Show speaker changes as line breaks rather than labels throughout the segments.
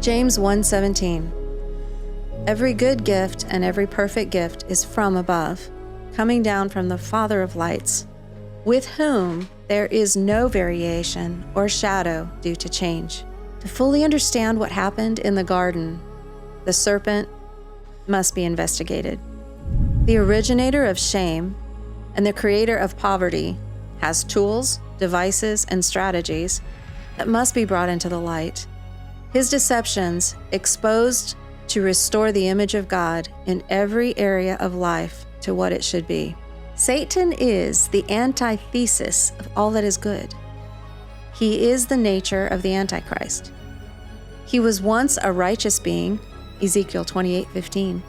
James 1:17. Every good gift and every perfect gift is from above, coming down from the Father of lights, with whom there is no variation or shadow due to change. To fully understand what happened in the garden, the serpent must be investigated. The originator of shame and the creator of poverty has tools, devices, and strategies that must be brought into the light. His deceptions exposed to restore the image of God in every area of life to what it should be. Satan is the antithesis of all that is good. He is the nature of the Antichrist. He was once a righteous being, Ezekiel 28:15,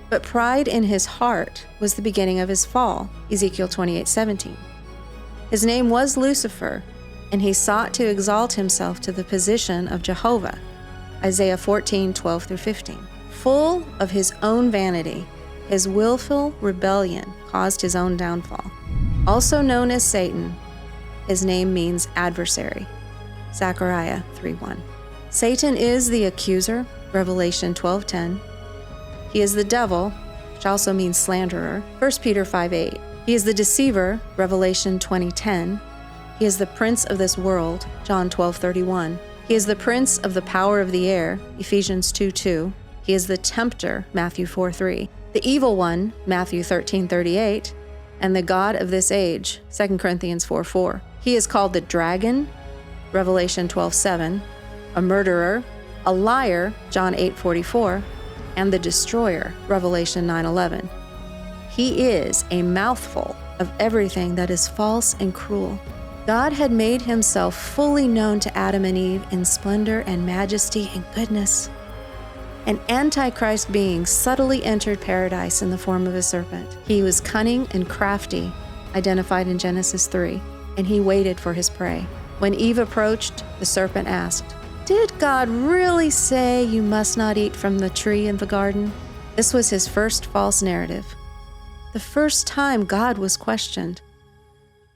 but pride in his heart was the beginning of his fall, Ezekiel 28:17. His name was Lucifer, and he sought to exalt himself to the position of Jehovah, Isaiah 14:12-15. Full of his own vanity, his willful rebellion caused his own downfall. Also known as Satan, his name means adversary, Zechariah 3:1. Satan is the accuser, Revelation 12:10. He is the devil, which also means slanderer, 1 Peter 5:8. He is the deceiver, Revelation 20:10. He is the prince of this world, John 12:31. He is the prince of the power of the air, Ephesians 2:2. He is the tempter, Matthew 4:3. The evil one, Matthew 13:38. And the god of this age, 2 Corinthians 4:4. He is called the dragon, Revelation 12:7. A murderer, a liar, John 8:44. And the destroyer, Revelation 9:11. He is a mouthful of everything that is false and cruel. God had made himself fully known to Adam and Eve in splendor and majesty and goodness. An Antichrist being subtly entered paradise in the form of a serpent. He was cunning and crafty, identified in Genesis 3, and he waited for his prey. When Eve approached, the serpent asked, "Did God really say you must not eat from the tree in the garden?" This was his first false narrative. The first time God was questioned.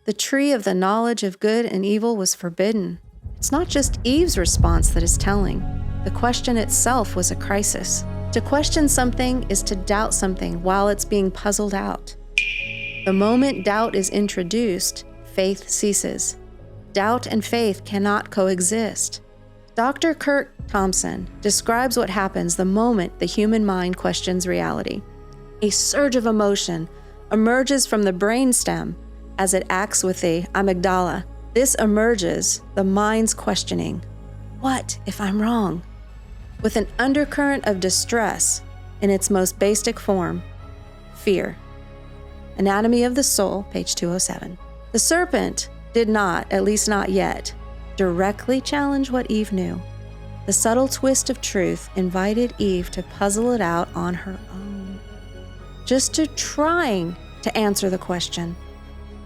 The tree of the knowledge of good and evil was forbidden. It's not just Eve's response that is telling. The question itself was a crisis. To question something is to doubt something while it's being puzzled out. The moment doubt is introduced, faith ceases. Doubt and faith cannot coexist. Dr. Kirk Thompson describes what happens the moment the human mind questions reality. A surge of emotion emerges from the brainstem as it acts with the amygdala. This emerges the mind's questioning. What if I'm wrong? With an undercurrent of distress in its most basic form, fear. Anatomy of the Soul, page 207. The serpent did not, at least not yet, directly challenge what Eve knew. The subtle twist of truth invited Eve to puzzle it out on her own. Just to trying to answer the question,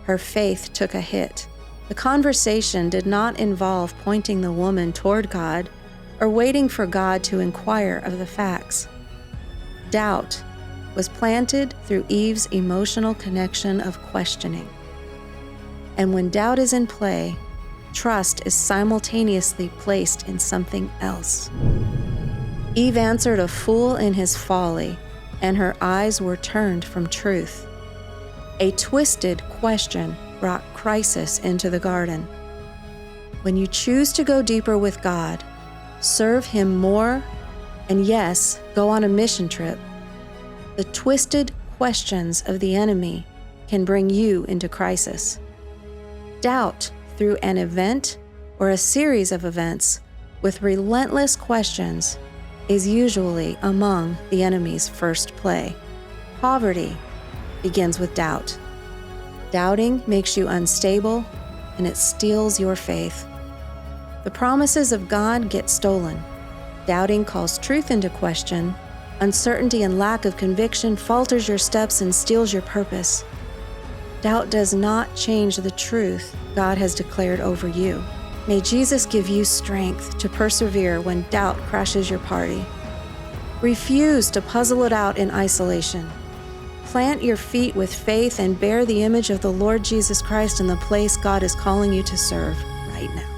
her faith took a hit. The conversation did not involve pointing the woman toward God or waiting for God to inquire of the facts. Doubt was planted through Eve's emotional connection of questioning. And when doubt is in play, trust is simultaneously placed in something else. Eve answered a fool in his folly, and her eyes were turned from truth. A twisted question brought crisis into the garden. When you choose to go deeper with God, serve Him more, and yes, go on a mission trip, the twisted questions of the enemy can bring you into crisis. Doubt through an event or a series of events with relentless questions is usually among the enemy's first play. Poverty begins with doubt. Doubting makes you unstable, and it steals your faith. The promises of God get stolen. Doubting calls truth into question. Uncertainty and lack of conviction falters your steps and steals your purpose. Doubt does not change the truth God has declared over you. May Jesus give you strength to persevere when doubt crashes your party. Refuse to puzzle it out in isolation. Plant your feet with faith and bear the image of the Lord Jesus Christ in the place God is calling you to serve right now.